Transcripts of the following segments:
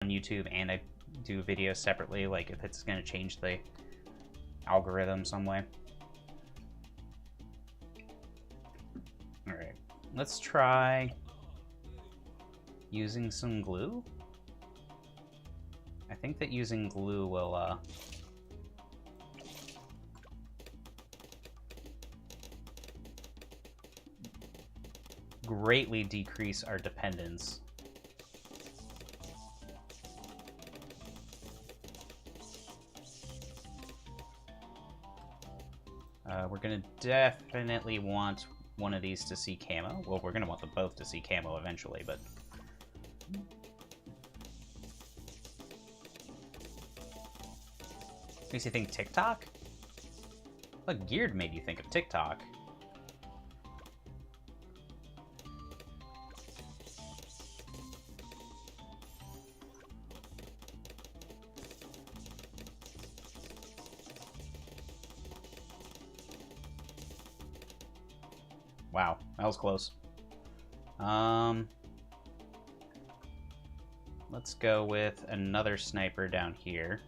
on YouTube and I do videos separately, like if it's going to change the algorithm some way. Alright, let's try using some glue. I think that using glue will greatly decrease our dependence. We're gonna definitely want one of these to see camo. Well, we're gonna want them both to see camo eventually, but... Makes you think TikTok? What geared made you think of TikTok? Wow, that was close. Let's go with another sniper down here.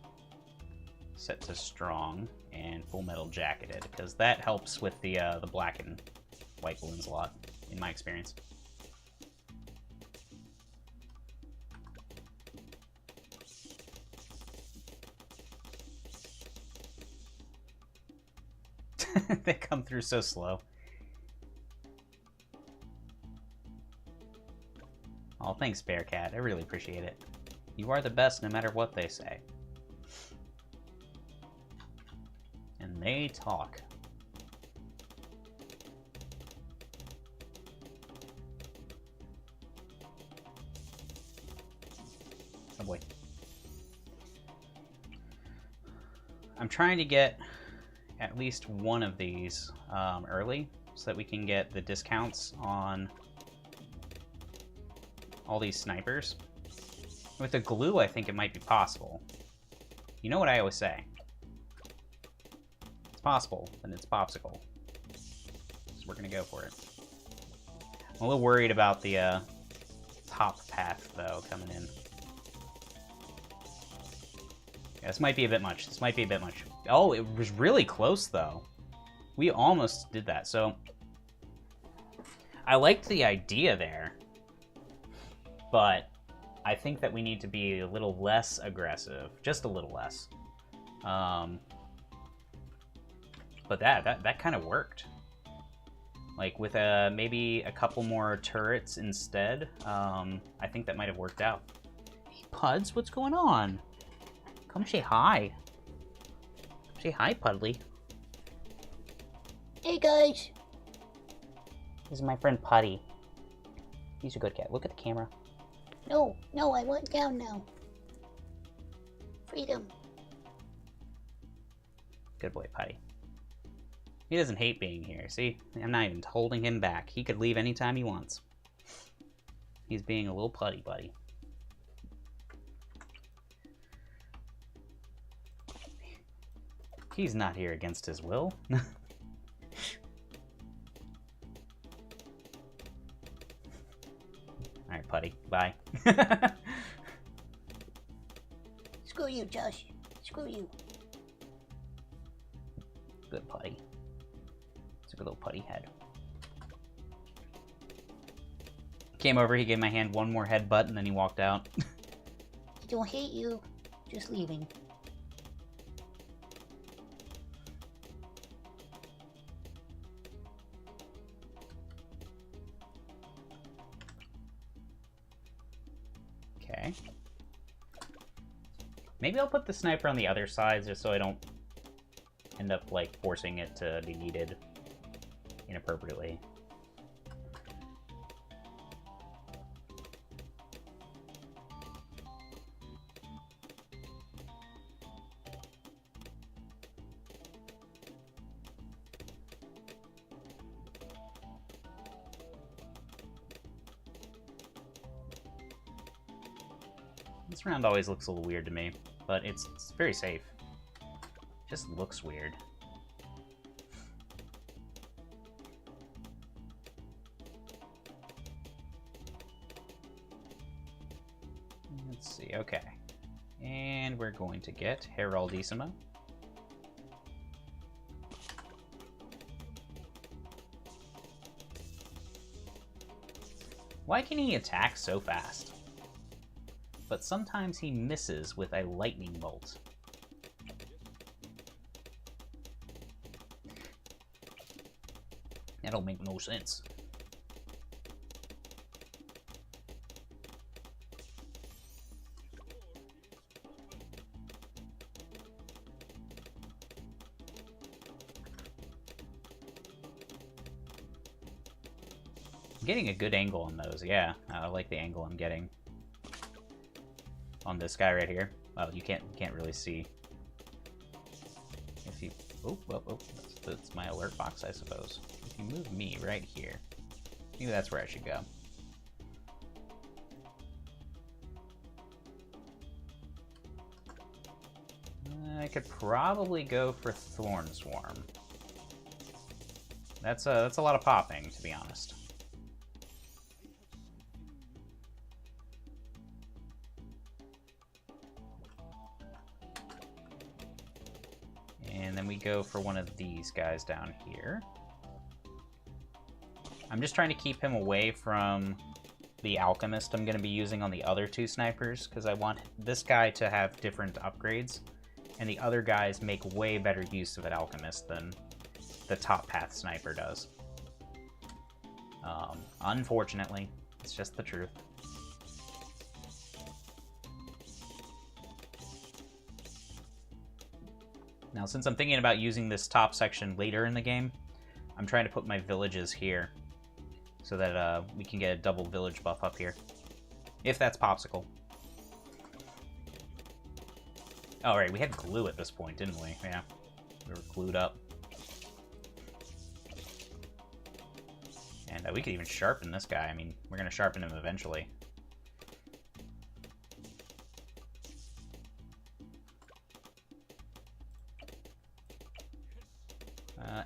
Set to strong and full metal jacketed, because that helps with the black and white balloons a lot, in my experience. They come through so slow. Oh, thanks, Bearcat. I really appreciate it. You are the best no matter what they say. And they talk. Oh boy. I'm trying to get at least one of these early so that we can get the discounts on all these snipers. With the glue, I think it might be possible. You know what I always say? It's possible, then it's popsicle. So we're gonna go for it. I'm a little worried about the top path, though, coming in. Yeah, this might be a bit much. This might be a bit much. Oh, it was really close, though. We almost did that, so... I liked the idea there. But I think that we need to be a little less aggressive. Just a little less. But that kind of worked. Like, with maybe a couple more turrets instead, I think that might have worked out. Hey, Puds, what's going on? Come say hi. Say hi, Pudley. Hey, guys. This is my friend Putty. He's a good cat. Look at the camera. No, I want down now. Freedom. Good boy, Putty. He doesn't hate being here, see? I'm not even holding him back. He could leave anytime he wants. He's being a little putty buddy. He's not here against his will. Alright, Putty. Bye. Screw you, Josh. Screw you. Good Putty. It's a good little Putty head. Came over, he gave my hand one more headbutt, and then he walked out. I don't hate you. Just leaving. Okay. Maybe I'll put the sniper on the other side just so I don't end up, like, forcing it to be needed inappropriately. This round always looks a little weird to me, but it's very safe. It just looks weird. Let's see. Okay. And we're going to get Heraldissimo. Why can he attack so fast? But sometimes he misses with a lightning bolt. That don't make no sense. I'm getting a good angle on those, yeah. I like the angle I'm getting on this guy right here. Well, you can't really see. If you that's my alert box, I suppose. If you move me right here, maybe that's where I should go. I could probably go for Thorn Swarm. That's a lot of popping, to be honest. And then we go for one of these guys down here. I'm just trying to keep him away from the Alchemist I'm going to be using on the other two snipers, because I want this guy to have different upgrades, and the other guys make way better use of an Alchemist than the top path sniper does. Unfortunately, it's just the truth. Now, since I'm thinking about using this top section later in the game, I'm trying to put my villages here so that we can get a double village buff up here. If that's popsicle. Oh, right, we had glue at this point, didn't we? Yeah, we were glued up. And we could even sharpen this guy. I mean, we're going to sharpen him eventually.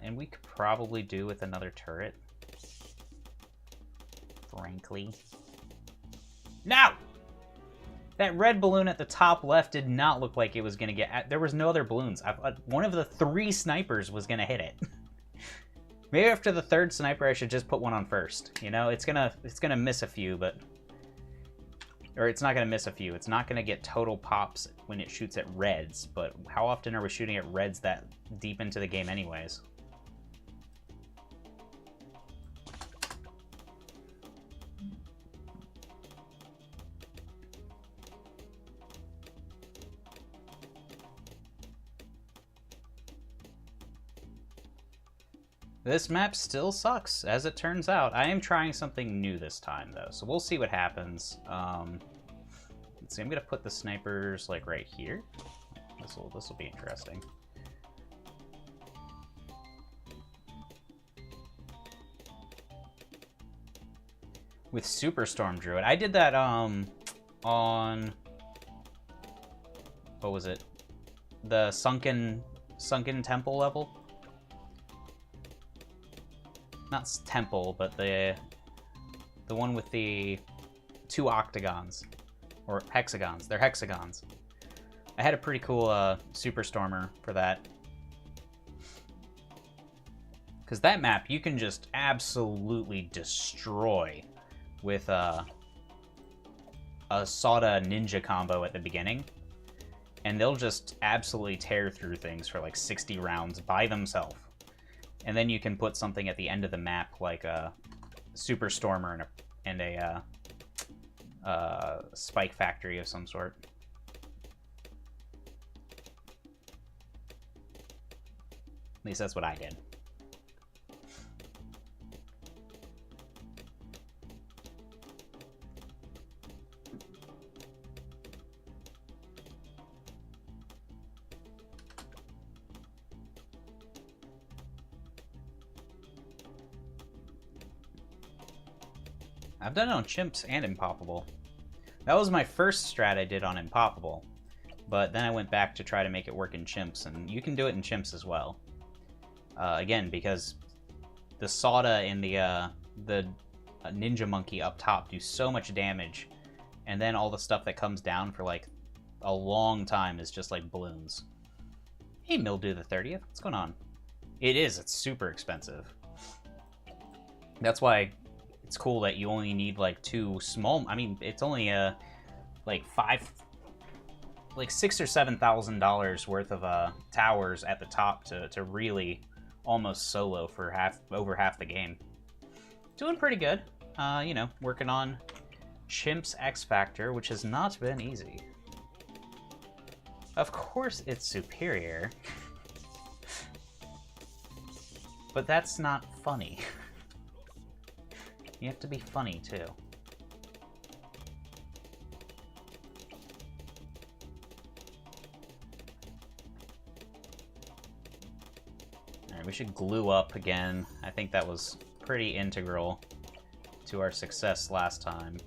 And we could probably do with another turret. Frankly. No! That red balloon at the top left did not look like it was going to get... There was no other balloons. One of the 3 snipers was going to hit it. Maybe after the 3rd sniper, I should just put one on first. You know, it's gonna miss a few, but... Or it's not going to miss a few. It's not going to get total pops when it shoots at reds, but how often are we shooting at reds that deep into the game anyways? This map still sucks, as it turns out. I am trying something new this time, though, so we'll see what happens. Let's see, I'm going to put the snipers, like, right here. This will be interesting. With Superstorm Druid. I did that, on... What was it? The Sunken Temple level? Not temple, but the one with the 2 octagons. Or hexagons. They're hexagons. I had a pretty cool Superstormer for that. Because that map, you can just absolutely destroy with a Sada ninja combo at the beginning. And they'll just absolutely tear through things for like 60 rounds by themselves. And then you can put something at the end of the map, like a Superstormer and a Spike Factory of some sort. At least that's what I did. I've done it on Chimps and Impoppable. That was my first strat I did on Impoppable, but then I went back to try to make it work in Chimps, and you can do it in Chimps as well. Again, because the Sada and the Ninja Monkey up top do so much damage And then all the stuff that comes down for like a long time is just like balloons. Hey, Mildew the 30th, what's going on? It's super expensive. That's why it's cool that you only need like 2 small, I mean, it's only like $6,000 or $7,000 worth of towers at the top to really almost solo for over half the game. Doing pretty good. You know, working on Chimp's X Factor, which has not been easy. Of course it's superior. But that's not funny. You have to be funny, too. Alright, we should glue up again. I think that was pretty integral to our success last time.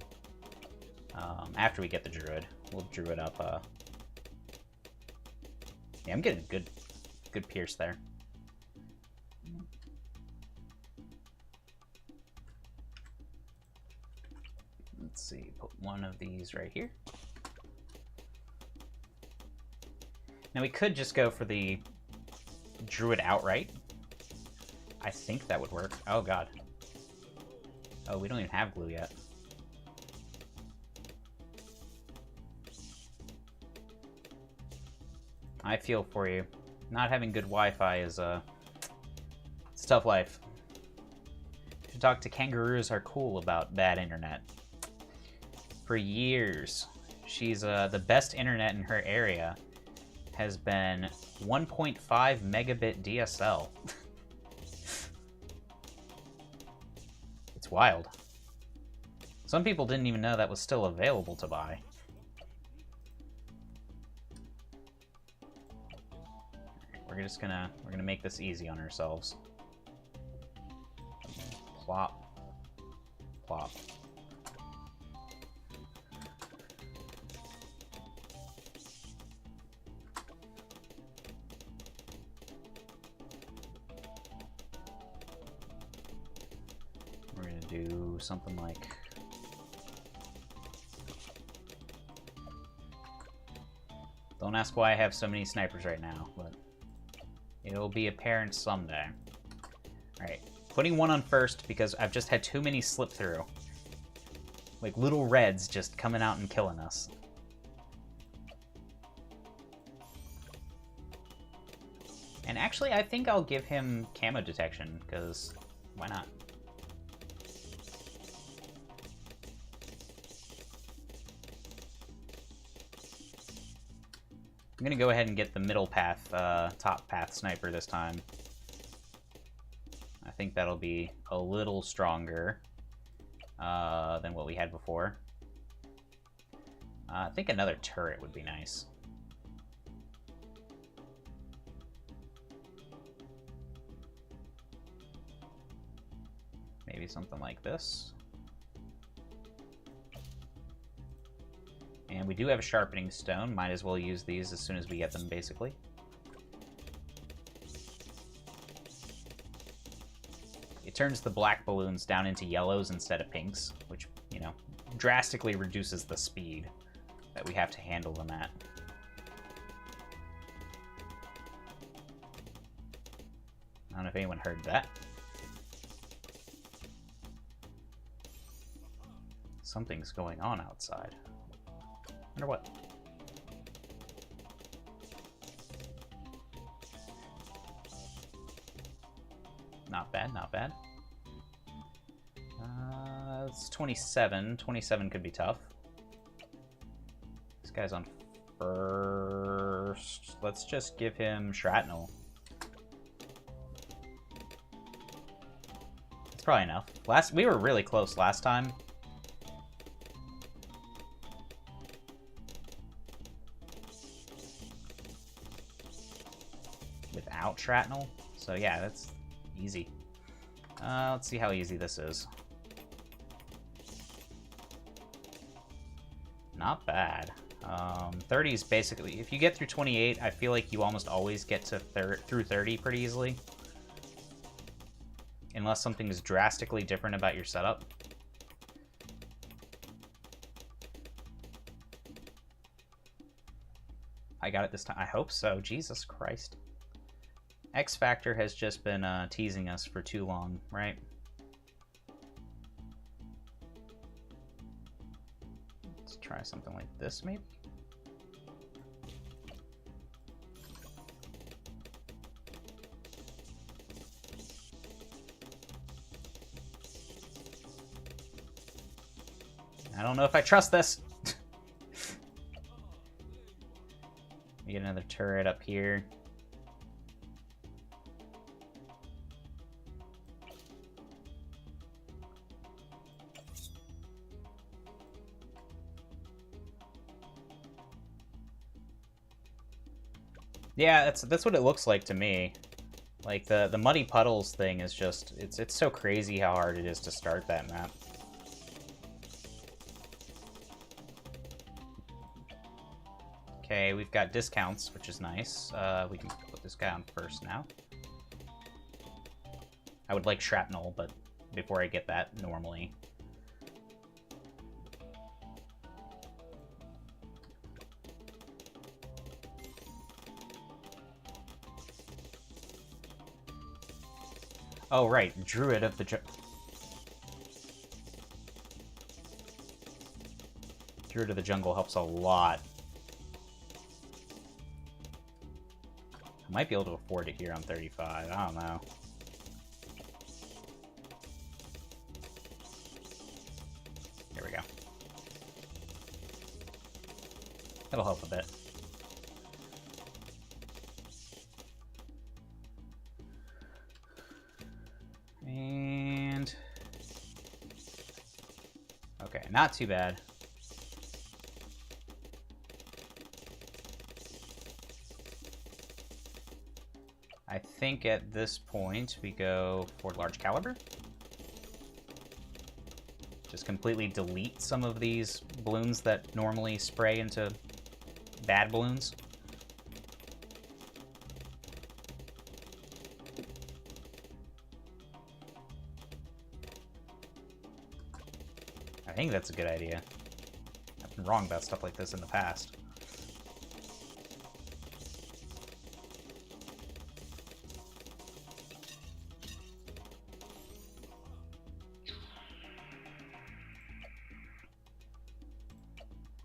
After we get the Druid, we'll Druid up. Yeah, I'm getting good pierce there. Let's see, put one of these right here. Now we could just go for the Druid outright. I think that would work. Oh god. Oh, we don't even have glue yet. I feel for you. Not having good Wi-Fi is it's a tough life. You should talk to kangaroos are cool about bad internet. For years, she's the best internet in her area has been 1.5 megabit DSL. It's wild. Some people didn't even know that was still available to buy. We're gonna make this easy on ourselves. Plop. Plop. We're gonna do something like... Don't ask why I have so many snipers right now, but it'll be apparent someday. Alright, putting one on first because I've just had too many slip through. Like little reds just coming out and killing us. And actually, I think I'll give him camo detection, because why not? I'm gonna go ahead and get the middle path, top path sniper this time. I think that'll be a little stronger than what we had before. I think another turret would be nice. Maybe something like this. And we do have a sharpening stone. Might as well use these as soon as we get them, basically. It turns the black balloons down into yellows instead of pinks, which, you know, drastically reduces the speed that we have to handle them at. I don't know if anyone heard that. Something's going on outside. Wonder what? Not bad, not bad. It's 27. 27 could be tough. This guy's on first. Let's just give him shrapnel. It's probably enough. We were really close last time. Without shrapnel. So yeah, that's easy. Let's see how easy this is. Not bad. 30 is basically, if you get through 28, I feel like you almost always get to through 30 pretty easily. Unless something is drastically different about your setup. I got it this time. I hope so. Jesus Christ. X Factor has just been teasing us for too long, right? Let's try something like this, maybe? I don't know if I trust this. We get another turret up here. Yeah, that's what it looks like to me. Like the muddy puddles thing is just it's so crazy how hard it is to start that map. Okay, we've got discounts, which is nice. We can put this guy on first now. I would like shrapnel, but before I get that, normally. Oh, right, Druid of the Druid of the Jungle helps a lot. I might be able to afford it here on 35. I don't know. Here we go. That'll help a bit. And... okay, not too bad. I think at this point we go for large caliber. Just completely delete some of these balloons that normally spray into bad balloons. I think that's a good idea. I've been wrong about stuff like this in the past.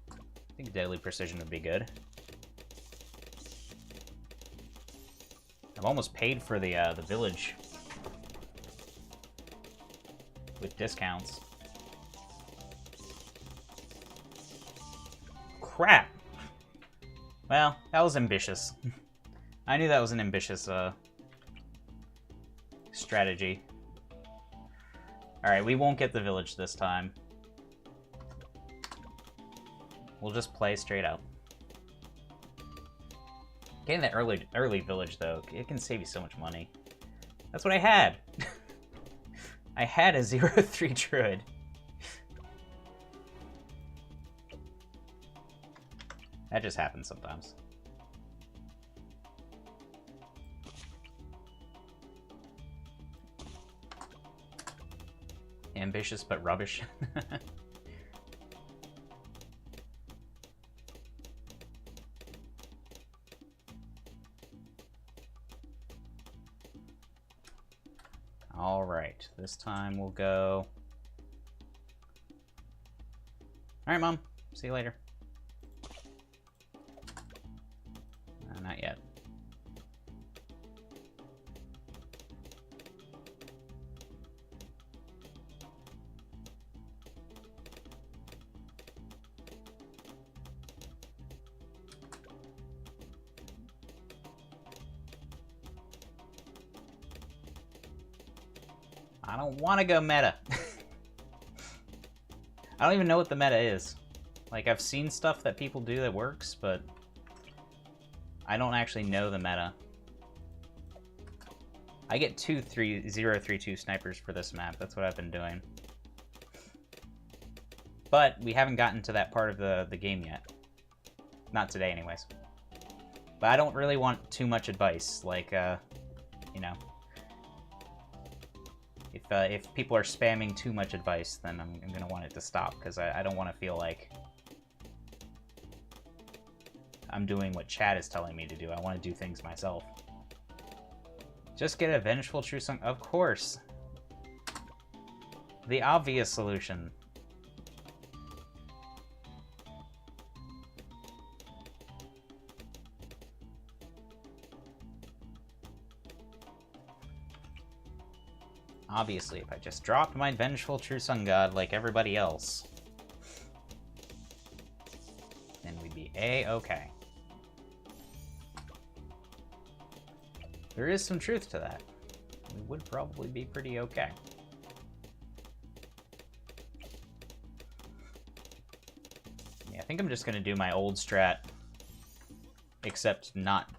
I think deadly precision would be good. I've almost paid for the village with discounts. Crap! Well, that was ambitious. I knew that was an ambitious strategy. Alright, we won't get the village this time. We'll just play straight out. Getting that early village, though, it can save you so much money. That's what I had! I had a 0-3 druid. That just happens sometimes. Ambitious but rubbish. Alright, this time we'll go... Alright, Mom. See you later. Not yet. I don't want to go meta. I don't even know what the meta is. Like, I've seen stuff that people do that works, but I don't actually know the meta. I get 0-3-2 snipers for this map. That's what I've been doing. But we haven't gotten to that part of the game yet. Not today, anyways. But I don't really want too much advice. Like, you know... If people are spamming too much advice, then I'm going to want it to stop, because I don't want to feel like I'm doing what chat is telling me to do. I want to do things myself. Just get a vengeful true song. Of course. The obvious solution. Obviously, if I just dropped my vengeful true sun god like everybody else, then we'd be A-okay. There is some truth to that. We would probably be pretty okay. Yeah, I think I'm just gonna do my old strat, except not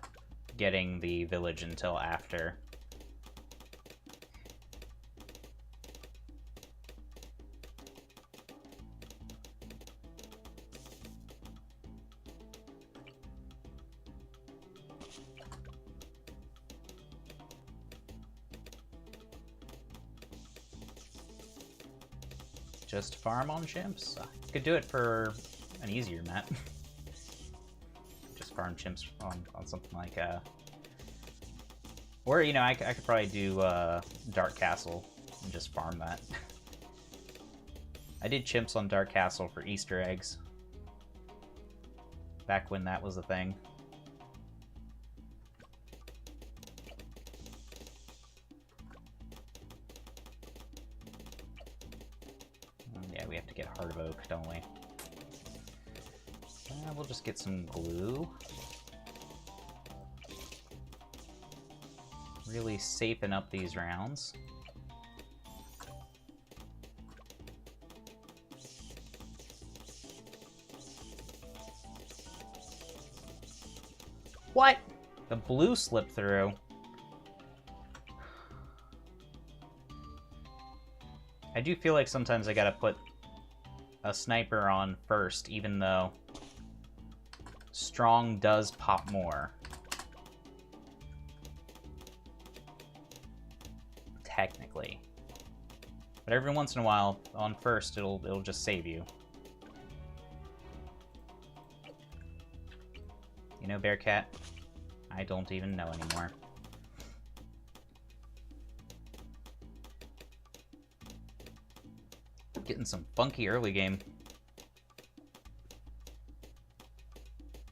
getting the village until after. Just farm on chimps. Could do it for an easier map. Just farm chimps on something like or you know, I could probably do Dark Castle and just farm that. I did chimps on Dark Castle for Easter eggs back when that was a thing. Yeah, we have to get Heart of Oak, don't we? We'll just get some glue. Really safing up these rounds. What? The blue slipped through. I do feel like sometimes I gotta put a sniper on first, even though strong does pop more. Technically. But every once in a while, on first, it'll just save you. You know, Bearcat? I don't even know anymore. Getting some funky early game.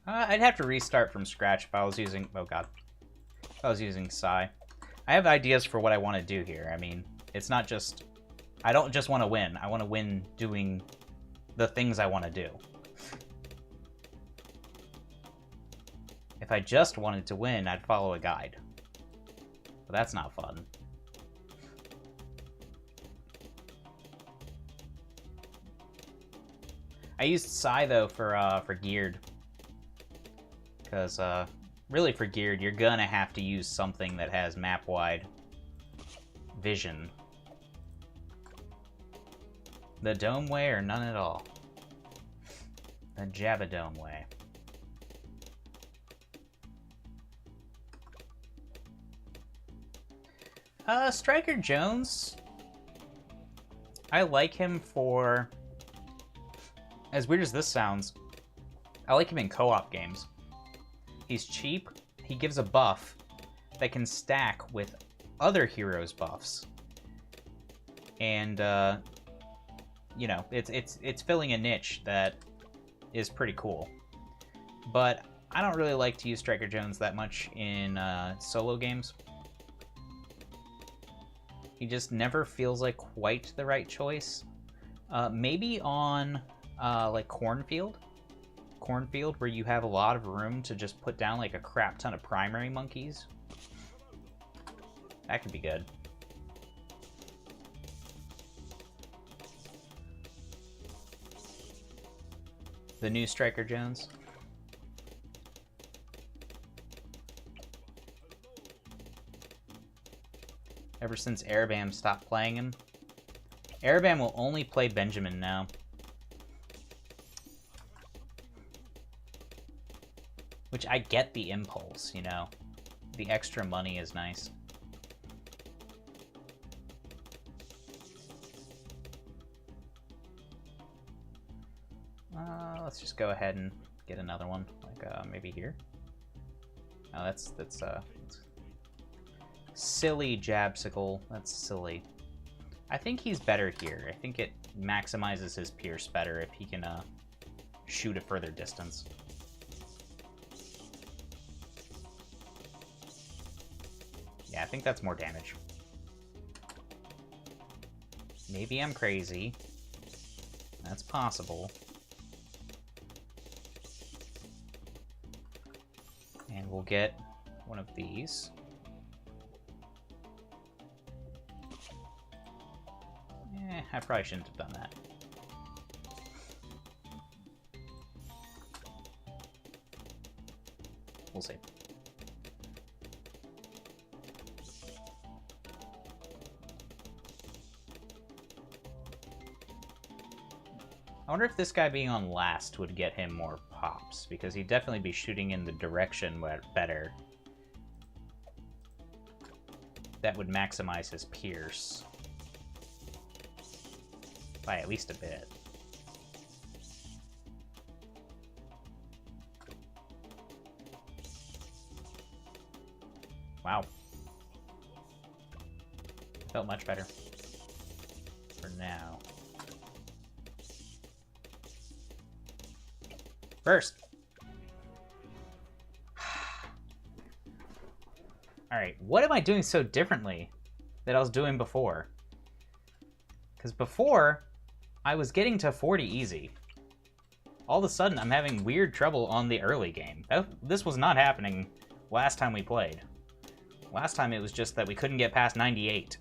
I'd have to restart from scratch if I was using... Oh god. If I was using Psy. I have ideas for what I want to do here. I mean, it's not just... I don't just want to win. I want to win doing the things I want to do. If I just wanted to win, I'd follow a guide. But that's not fun. I used Psy, though, for geared. Because, really for geared, you're gonna have to use something that has map-wide vision. The Dome way or none at all? The Jabba Dome way. Striker Jones. I like him for... As weird as this sounds, I like him in co-op games. He's cheap, he gives a buff that can stack with other heroes' buffs. And, you know, it's filling a niche that is pretty cool. But I don't really like to use Striker Jones that much in solo games. He just never feels like quite the right choice. Maybe on... like Cornfield, where you have a lot of room to just put down like a crap ton of primary monkeys. That could be good. The new Striker Jones. Ever since Arabam stopped playing him. Arabam will only play Benjamin now. Which I get the impulse, you know. The extra money is nice. Let's just go ahead and get another one. Like maybe here. Oh, that's silly Jabsicle. That's silly. I think he's better here. I think it maximizes his pierce better if he can shoot a further distance. Yeah, I think that's more damage. Maybe I'm crazy. That's possible. And we'll get one of these. I probably shouldn't have done that. We'll see. I wonder if this guy being on last would get him more pops, because he'd definitely be shooting in the direction better. That would maximize his pierce by at least a bit. Wow. Felt much better. For now. First. Alright, what am I doing so differently that I was doing before? Because before, I was getting to 40 easy. All of a sudden, I'm having weird trouble on the early game. This was not happening last time we played. Last time it was just that we couldn't get past 98.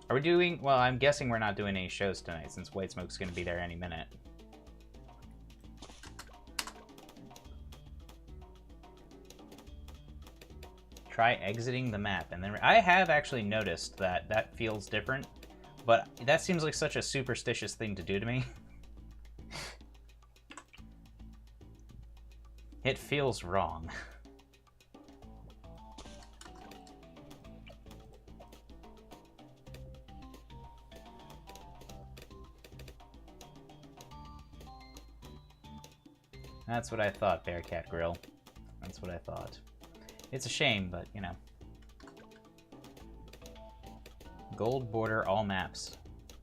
Are we doing... Well, I'm guessing we're not doing any shows tonight, since White Smoke's going to be there any minute. Try exiting the map, and then... I have actually noticed that that feels different, but that seems like such a superstitious thing to do to me. It feels wrong. That's what I thought, Bearcat Grill. That's what I thought. It's a shame, but, you know. Gold border all maps.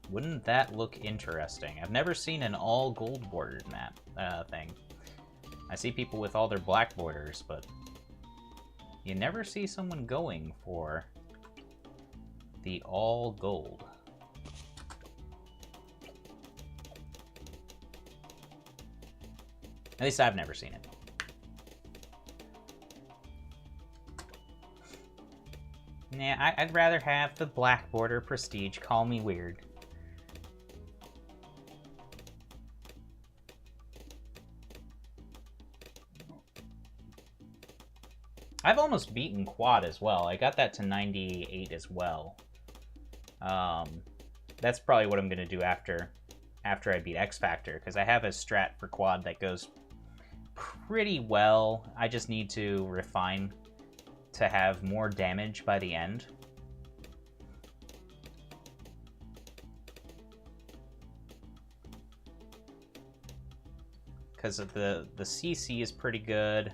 Wouldn't that look interesting? I've never seen an all gold bordered map thing. I see people with all their black borders, but you never see someone going for the all gold. At least I've never seen it. Nah, I'd rather have the black border prestige. Call me weird. I've almost beaten quad as well. I got that to 98 as well. That's probably what I'm going to do after I beat X Factor, because I have a strat for quad that goes pretty well. I just need to refine to have more damage by the end. Because of the CC is pretty good.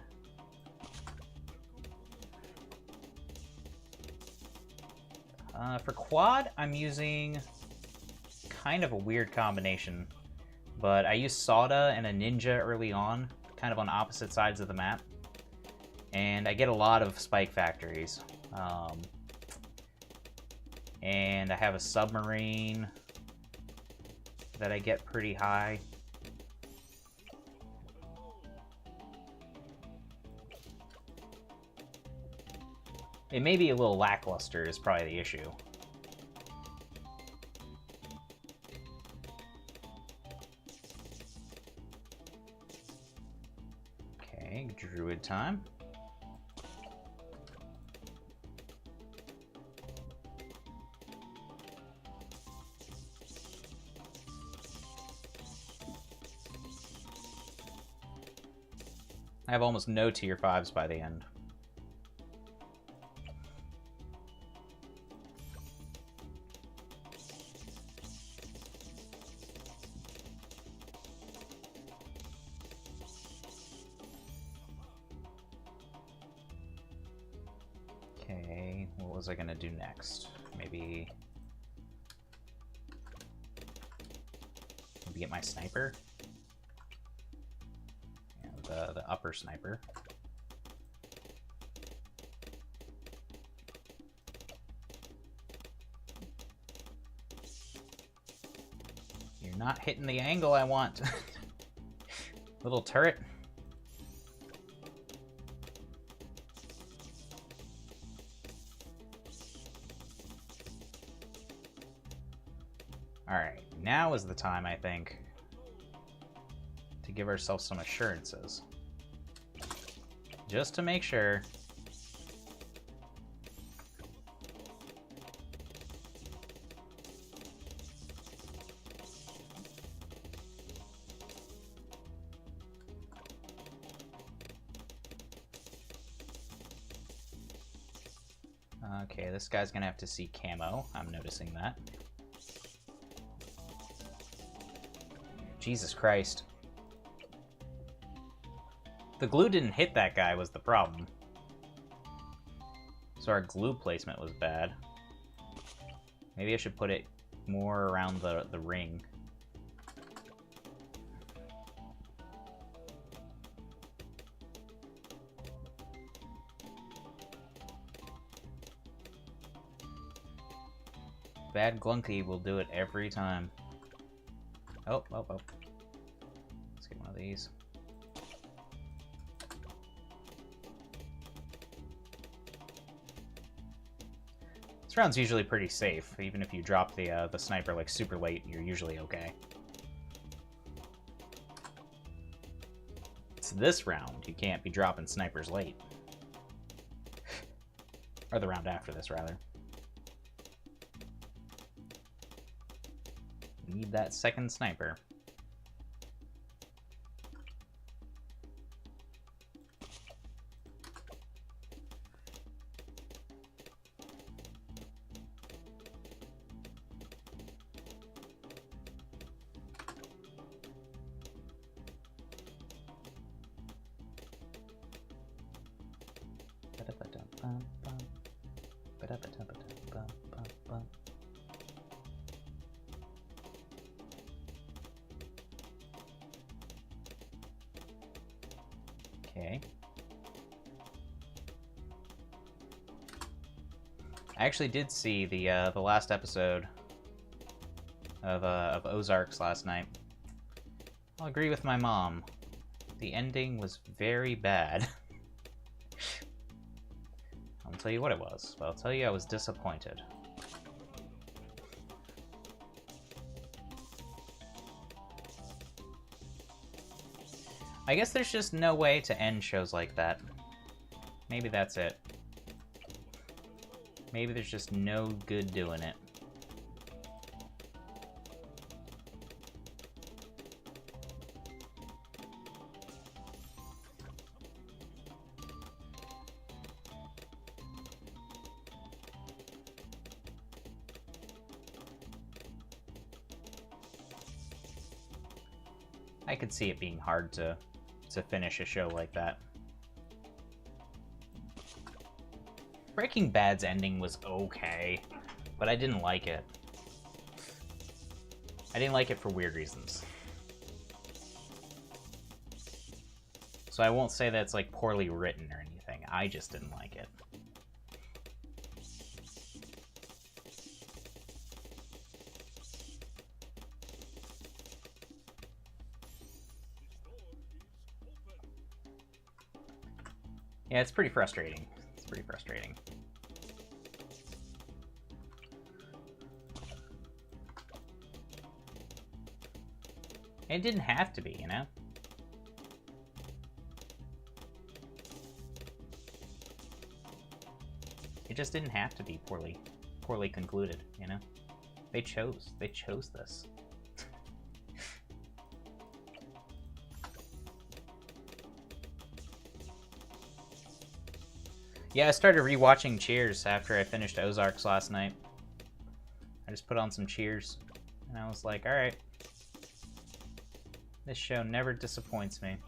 For quad, I'm using kind of a weird combination, but I use Sauda and a Ninja early on, kind of on opposite sides of the map, and I get a lot of spike factories. And I have a submarine that I get pretty high. It may be a little lackluster is probably the issue. Okay, druid time. I have almost no tier 5s by the end. what was I gonna do next? Maybe get my sniper? Yeah, the upper sniper. You're not hitting the angle I want. Little turret. Alright, now is the time, I think, to give ourselves some assurances. Just to make sure. Okay, this guy's gonna have to see camo. I'm noticing that. Jesus Christ. The glue didn't hit that guy was the problem. So our glue placement was bad. Maybe I should put it more around the ring. Bad Glunky will do it every time. Oh. Let's get one of these. This round's usually pretty safe. Even if you drop the sniper like super late, you're usually okay. It's this round you can't be dropping snipers late. Or the round after this, rather. We need that second sniper. Okay. I actually did see the last episode of Ozarks last night. I'll agree with my mom. The ending was very bad. I'll tell you what it was, but I'll tell you I was disappointed. I guess there's just no way to end shows like that. Maybe that's it. Maybe there's just no good doing it. I could see it being hard to finish a show like that. Breaking Bad's ending was okay, but I didn't like it. I didn't like it for weird reasons. So I won't say that it's like poorly written or anything. I just didn't like it. Yeah, it's pretty frustrating. It's pretty frustrating. It didn't have to be, you know? It just didn't have to be poorly concluded, you know? They chose this. Yeah, I started rewatching Cheers after I finished Ozarks last night. I just put on some Cheers, and I was like, alright. This show never disappoints me.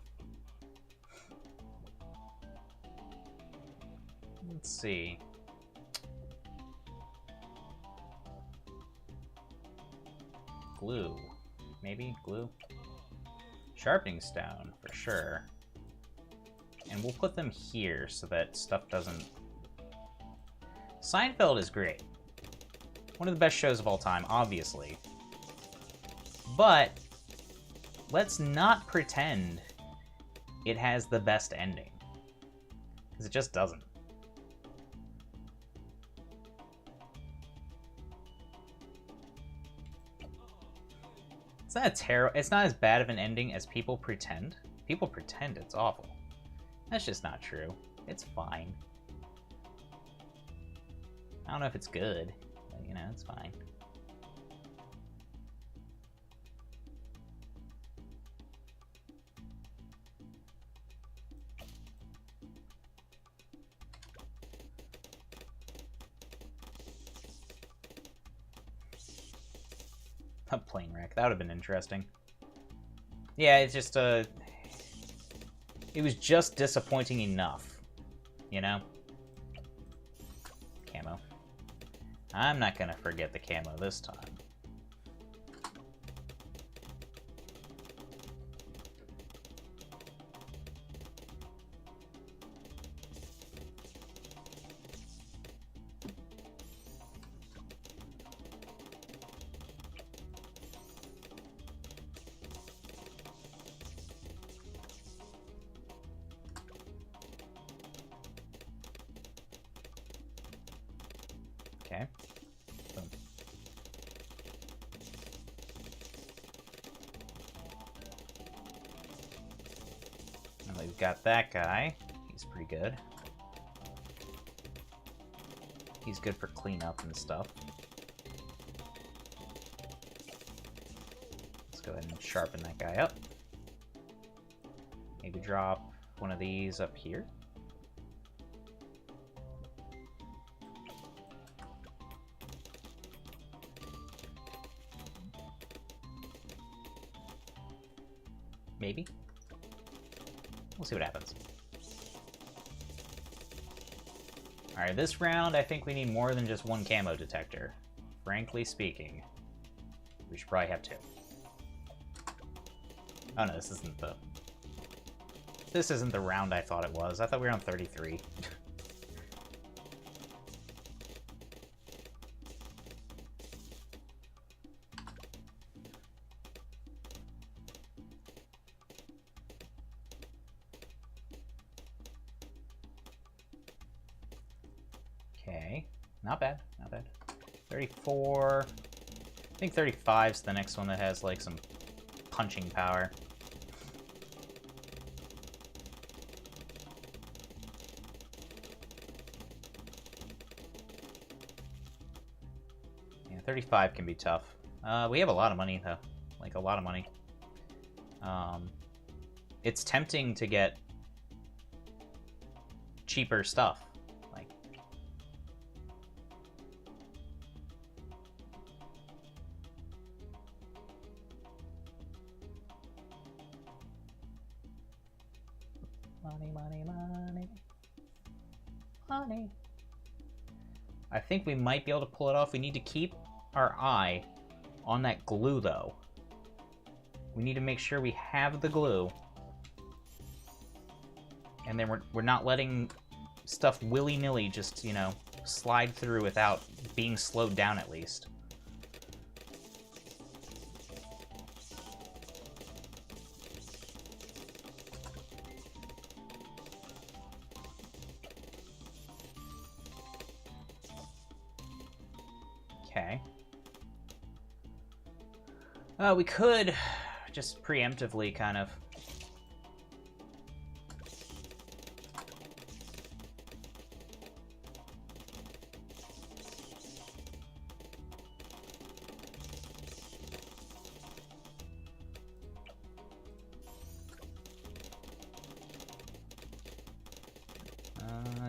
Let's see. glue. Maybe glue? Sharpening stone, for sure. And we'll put them here so that stuff doesn't... Seinfeld is great. One of the best shows of all time, obviously. But let's not pretend it has the best ending. Because it just doesn't. It's not it's not as bad of an ending as people pretend. People pretend it's awful. That's just not true. It's fine. I don't know if it's good, but you know, it's fine. A plane wreck. That would have been interesting. Yeah, it's just, it was just disappointing enough, you know? Camo. I'm not gonna forget the camo this time. Okay. Boom. And we've got that guy. He's pretty good. He's good for cleanup and stuff. Let's go ahead and sharpen that guy up. Maybe drop one of these up here. Maybe. We'll see what happens. Alright, this round, I think we need more than just one camo detector. Frankly speaking. We should probably have two. Oh no, this isn't the... This isn't the round I thought it was. I thought we were on 33. Okay, not bad, not bad. 34, I think 35 is the next one that has like some punching power. Yeah, 35 can be tough. We have a lot of money though, like a lot of money. It's tempting to get cheaper stuff. Money, money, money. Money. I think we might be able to pull it off. We need to keep our eye on that glue, though. We need to make sure we have the glue. And then we're not letting stuff willy-nilly just, you know, slide through without being slowed down at least. Okay. We could just preemptively kind of...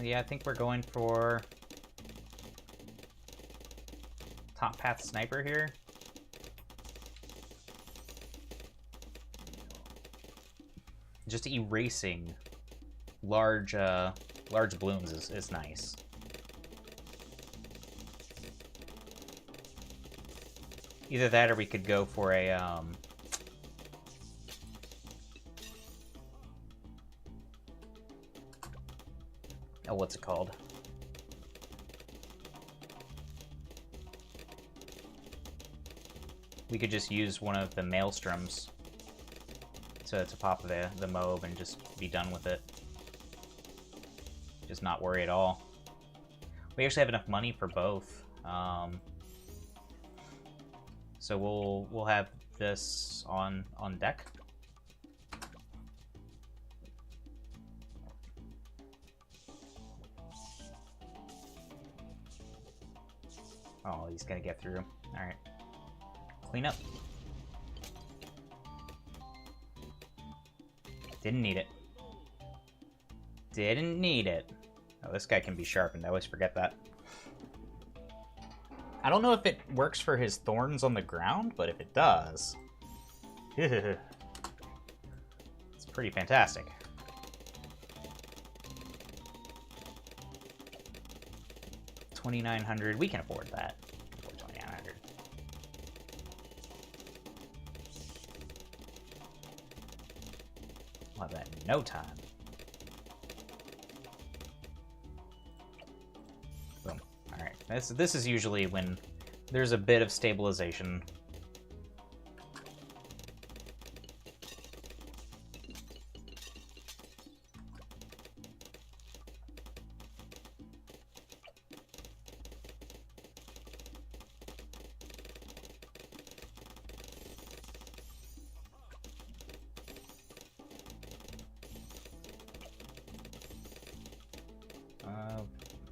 yeah, I think we're going for top path sniper here. Just erasing large balloons is nice. Either that or we could go for a, oh, what's it called? We could just use one of the maelstroms to pop the mob and just be done with it. Just not worry at all. We actually have enough money for both. So we'll have this on deck. Oh, he's gonna get through. All right. Clean up. Didn't need it. Didn't need it. Oh, this guy can be sharpened. I always forget that. I don't know if it works for his thorns on the ground, but if it does... it's pretty fantastic. $2,900. We can afford that. $2,900. We'll have that in no time. Boom. Alright. This is usually when there's a bit of stabilization.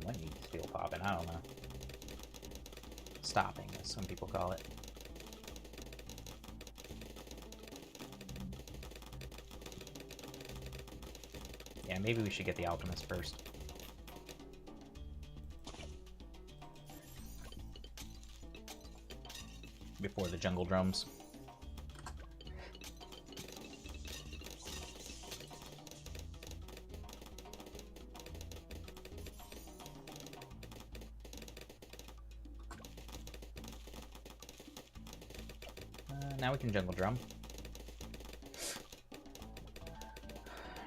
When you steel popping, I don't know. Stopping, as some people call it. Yeah, maybe we should get the alchemist first. Before the jungle drums. Now we can jungle drum.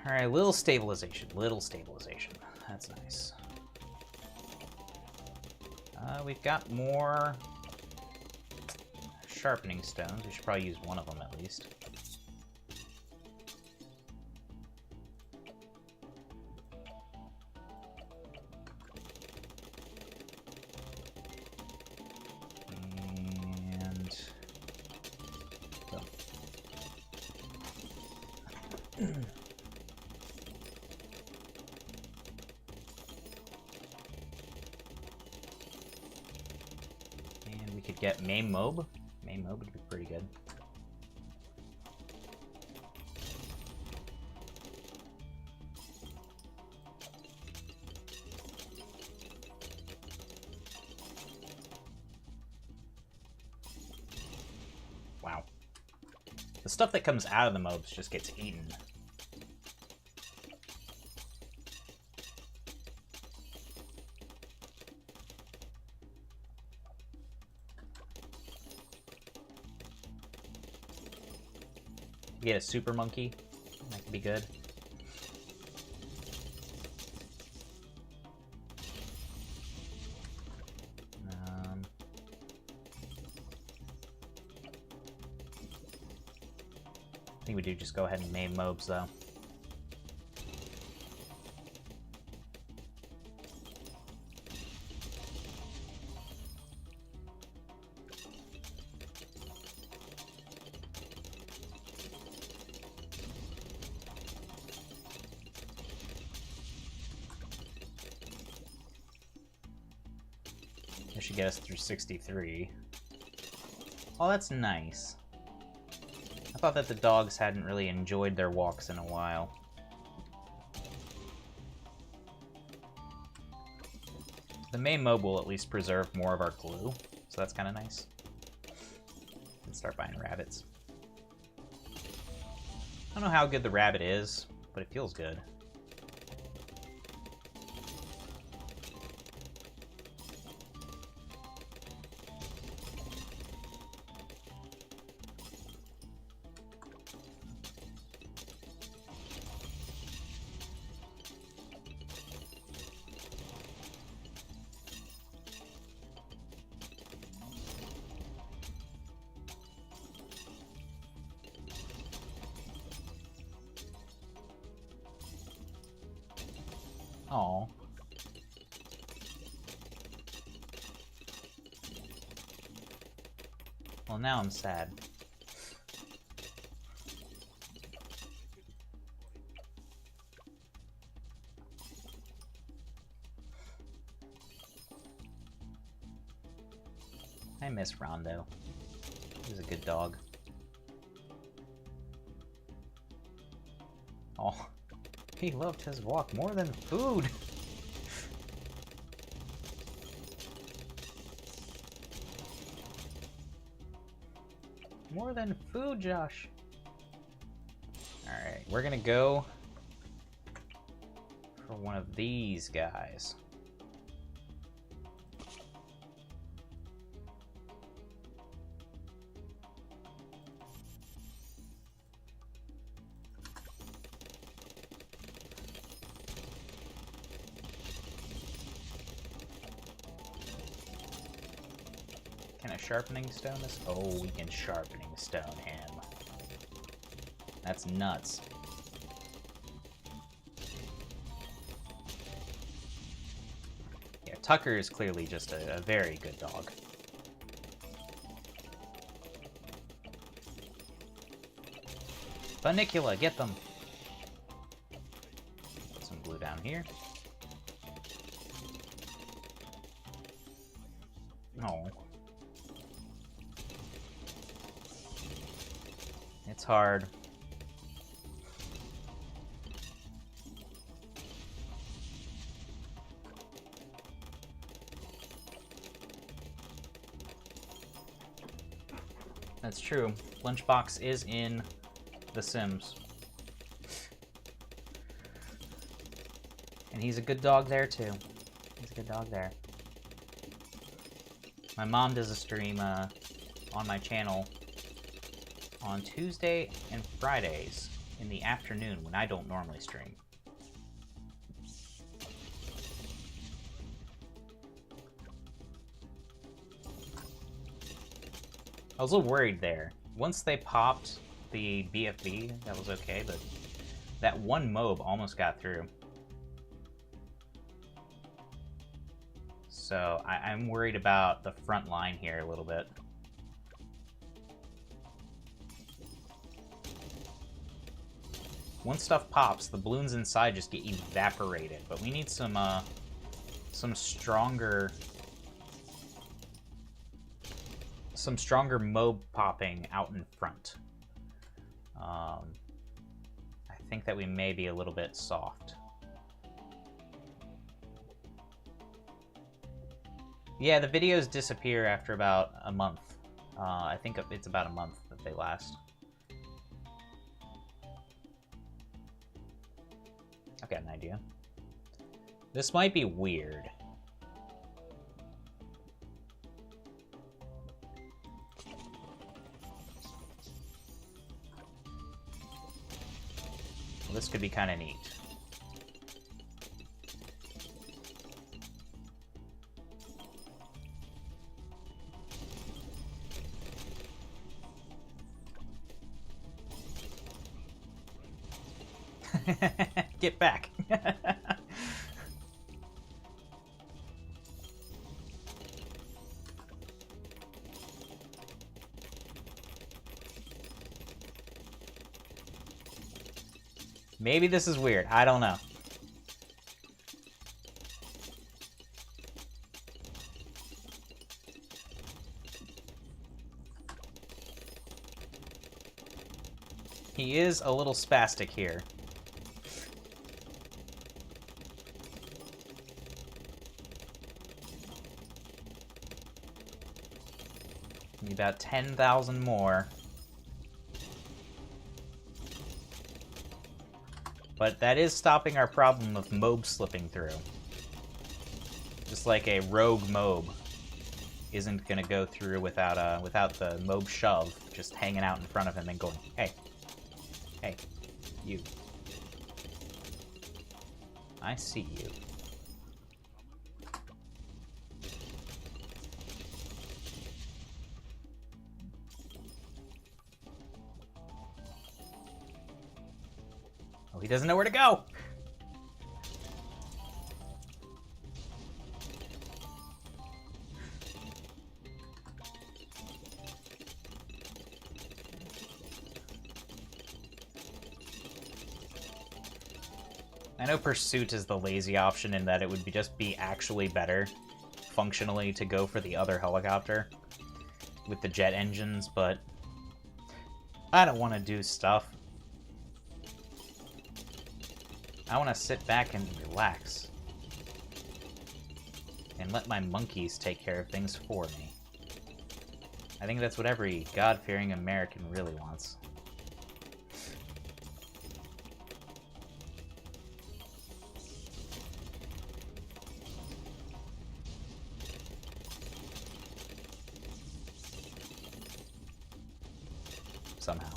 Alright, little stabilization. Little stabilization. That's nice. We've got more sharpening stones. We should probably use one of them at least. And we could get Maim Mob. Maim Mob would be pretty good. Wow. The stuff that comes out of the mobs just gets eaten. Get a super monkey. That could be good. I think we do just go ahead and maim mobs though. That should get us through 63. Oh, that's nice. I thought that the dogs hadn't really enjoyed their walks in a while. The main mob will at least preserve more of our glue, so that's kind of nice. Let's start buying rabbits. I don't know how good the rabbit is, but it feels good. Aw. Well, now I'm sad. I miss Rondo. He was a good dog. Oh, he loved his walk more than food. More than food, Josh. Alright, we're gonna go for one of these guys. Can a sharpening stone this? Oh, we can sharpening stone him. That's nuts. Yeah, Tucker is clearly just a very good dog. Funicula, get them! Put some glue down here. Oh. It's hard. That's true. Lunchbox is in The Sims. And he's a good dog there, too. He's a good dog there. My mom does a stream on my channel on Tuesday and Fridays in the afternoon when I don't normally stream. I was a little worried there. Once they popped the BFB, that was okay, but that one mob almost got through. So I'm worried about the front line here a little bit. Once stuff pops, the balloons inside just get evaporated. But we need some stronger mob popping out in front. I think that we may be a little bit soft. Yeah, the videos disappear after about a month. I think it's about a month that they last. I've got an idea. This might be weird. Well, this could be kind of neat. Get back. Maybe this is weird. I don't know. He is a little spastic here. Need about 10,000 more. But that is stopping our problem of mob slipping through. Just like a rogue mob isn't gonna go through without the mob shove just hanging out in front of him and going, hey, hey, you. I see you. Oh, he doesn't know where to go. I know Pursuit is the lazy option in that it would just be actually better, functionally, to go for the other helicopter with the jet engines, but I don't want to do stuff. I want to sit back and relax. And let my monkeys take care of things for me. I think that's what every God-fearing American really wants. Somehow.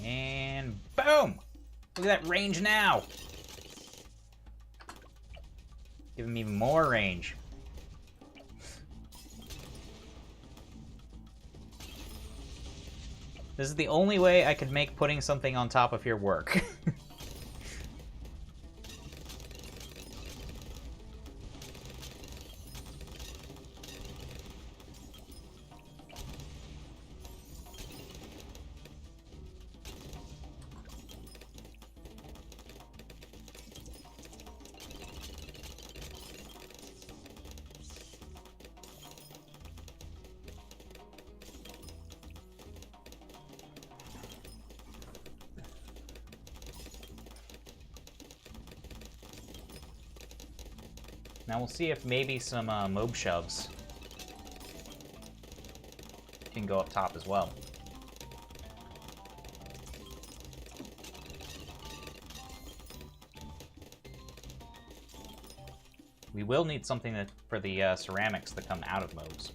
And boom! Look at that range now! Give him even more range. This is the only way I could make putting something on top of here work. Now we'll see if maybe some mob shoves can go up top as well. We will need something for the ceramics that come out of mobs.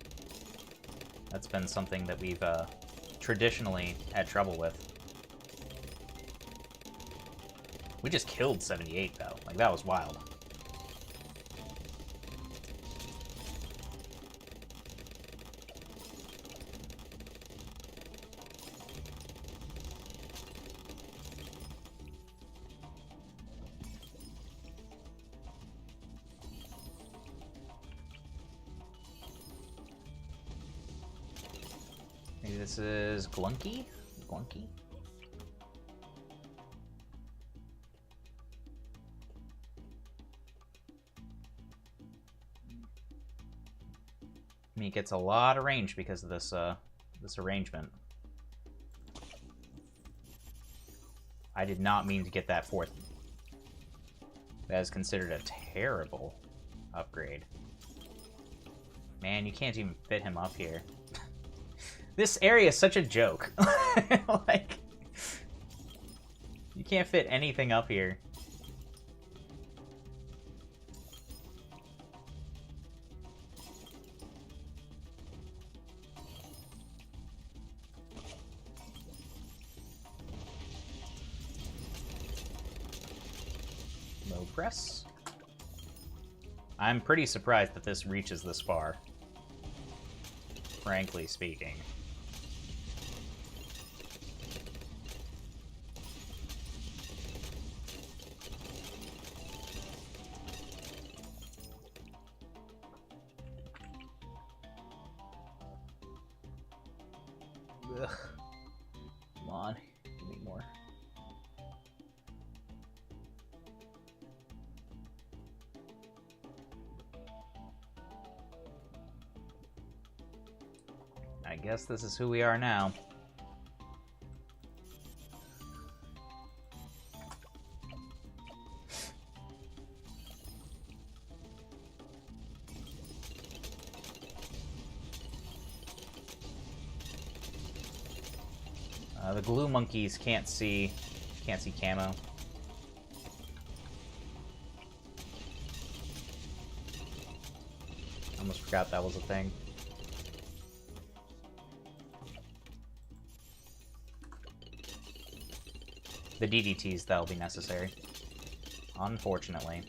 That's been something that we've traditionally had trouble with. We just killed 78 though. Like, that was wild. Maybe this is Glunky? Glunky? I mean, it gets a lot of range because of this this arrangement. I did not mean to get that fourth. That is considered a terrible upgrade. Man, you can't even fit him up here. This area is such a joke. Like, you can't fit anything up here. Low press. I'm pretty surprised that this reaches this far, frankly speaking. Ugh. Come on, give me more. I guess this is who we are now. The glue monkeys can't see camo. Almost forgot that was a thing. The DDTs, that'll be necessary. Unfortunately.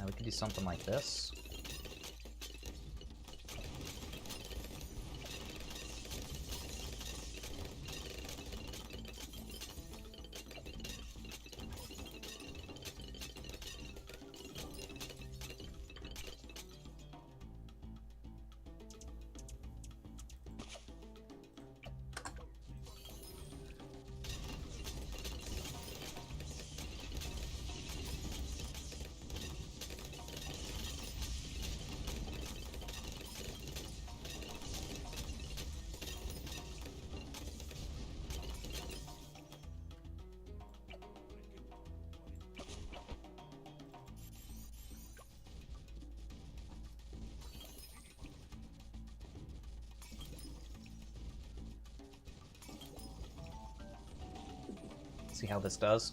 We could do something like this. See how this does.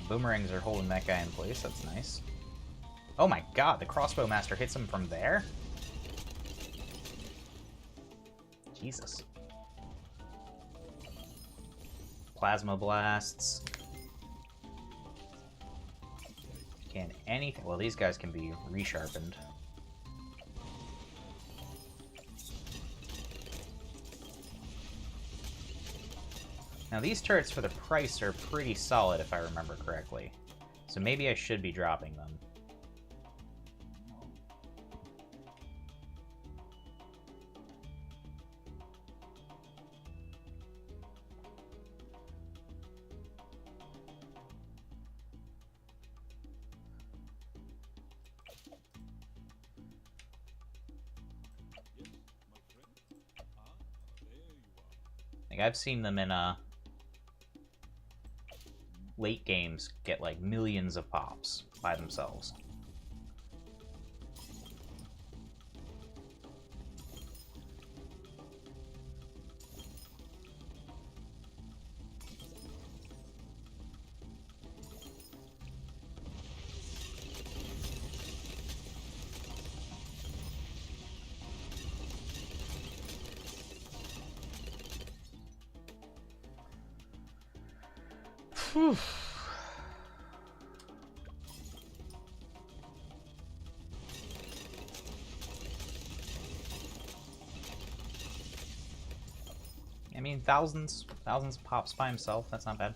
Boomerangs are holding that guy in place. That's nice. Oh my god, the crossbow master hits him from there? Jesus. Plasma blasts. Can anything... Well, these guys can be resharpened. Now, these turrets for the price are pretty solid, if I remember correctly. So maybe I should be dropping them. Like, I've seen them in, late games get like millions of pops by themselves. Whew. I mean, thousands of pops by himself. That's not bad.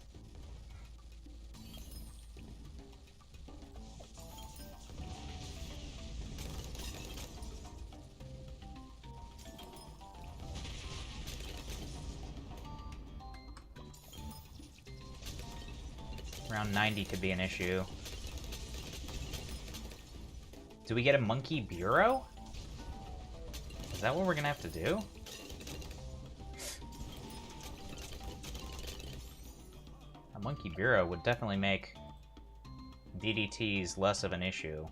Around 90 could be an issue. Do we get a monkey bureau? Is that what we're gonna have to do? A monkey bureau would definitely make DDTs less of an issue.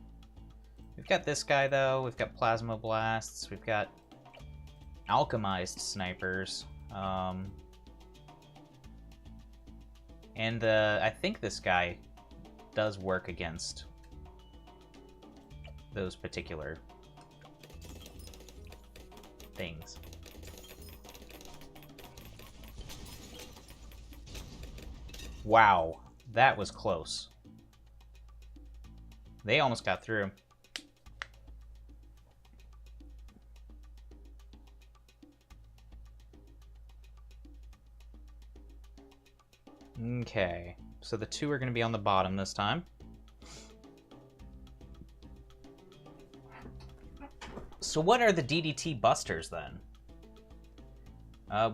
We've got this guy, though. We've got plasma blasts. We've got alchemized snipers. And I think this guy does work against those particular things. Wow, that was close. They almost got through. Okay, so the two are going to be on the bottom this time. So what are the DDT busters then?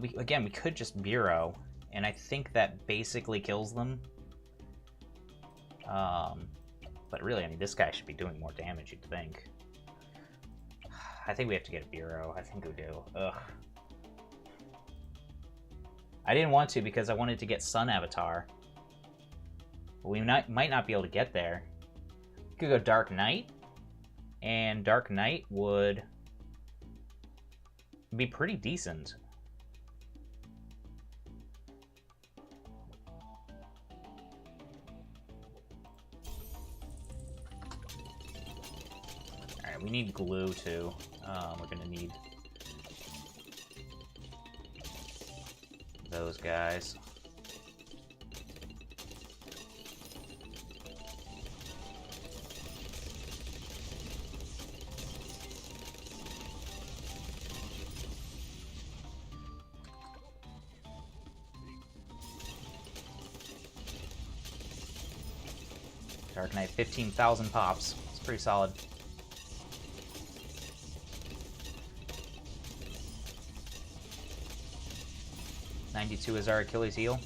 We could just Bureau, and I think that basically kills them. But really, I mean, this guy should be doing more damage, you'd think. I think we have to get a Bureau. I think we do. Ugh. I didn't want to because I wanted to get Sun Avatar. But we might not be able to get there. We could go Dark Knight. And Dark Knight would be pretty decent. Alright, we need glue too. We're gonna need those guys. Dark Knight, 15,000 pops. It's pretty solid. $92 is our Achilles heel.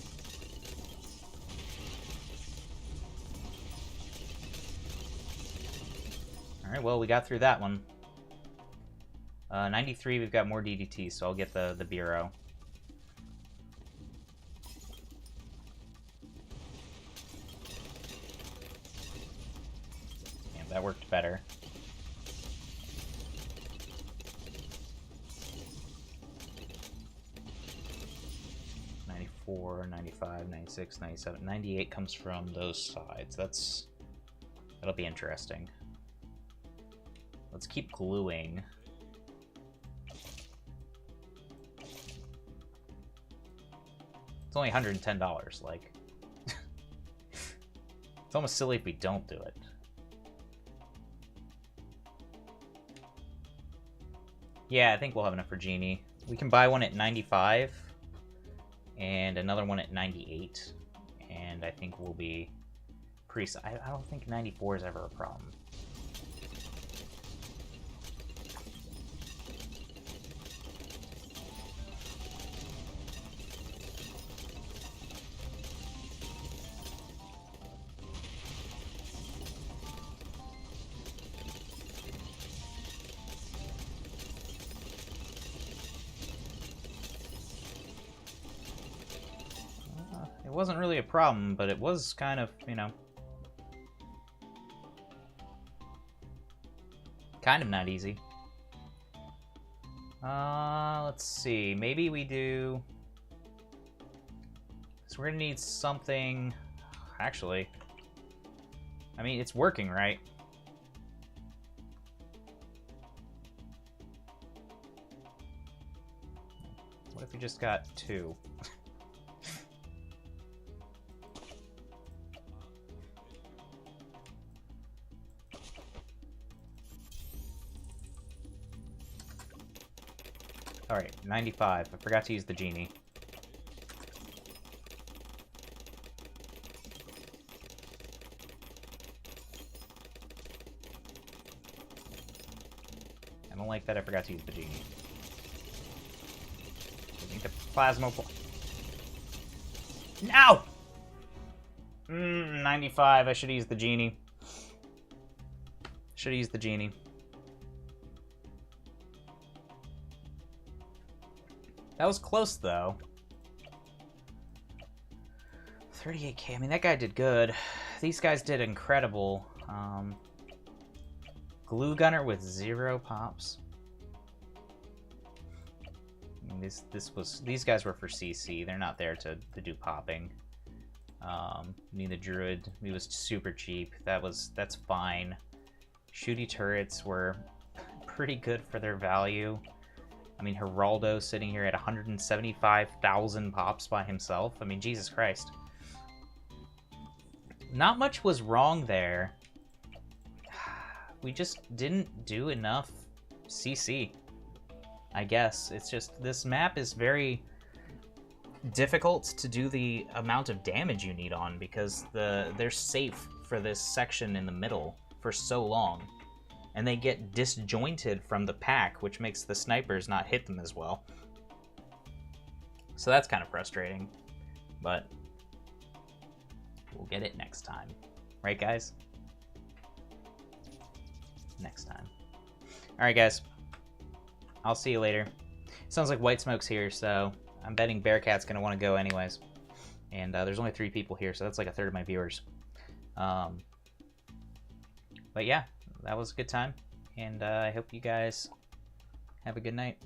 Alright, well, we got through that one. 93, we've got more DDT, so I'll get the Bureau. Yeah, that worked better. 94, 95, 96, 97, 98 comes from those sides. That'll be interesting. Let's keep gluing. It's only $110, like. It's almost silly if we don't do it. Yeah, I think we'll have enough for Genie. We can buy one at 95 and another one at 98, and I think we'll be pretty... I don't think 94 is ever a problem. It wasn't really a problem, but it was kind of, you know, kind of not easy. Let's see. Maybe we do... So we're gonna need something... Actually, I mean, it's working, right? What if we just got 2? Alright, 95. I forgot to use the Genie. I don't like that I forgot to use the Genie. I need the plasma... No! 95. I should use the Genie. Should have used the Genie. That was close, though. 38k. I mean, that guy did good. These guys did incredible. Glue Gunner with 0 pops. I mean, these guys were for CC. They're not there to do popping. Need the Druid. He was super cheap. That's fine. Shooty turrets were pretty good for their value. I mean, Geraldo sitting here at 175,000 pops by himself. I mean, Jesus Christ. Not much was wrong there. We just didn't do enough CC, I guess. It's just, this map is very difficult to do the amount of damage you need on because they're safe for this section in the middle for so long. And they get disjointed from the pack, which makes the snipers not hit them as well. So that's kind of frustrating, but we'll get it next time. Right, guys? Next time. All right, guys. I'll see you later. Sounds like White Smoke's here, so I'm betting Bearcat's going to want to go anyways. And there's only 3 people here, so that's like a third of my viewers. But yeah. That was a good time, and I hope you guys have a good night.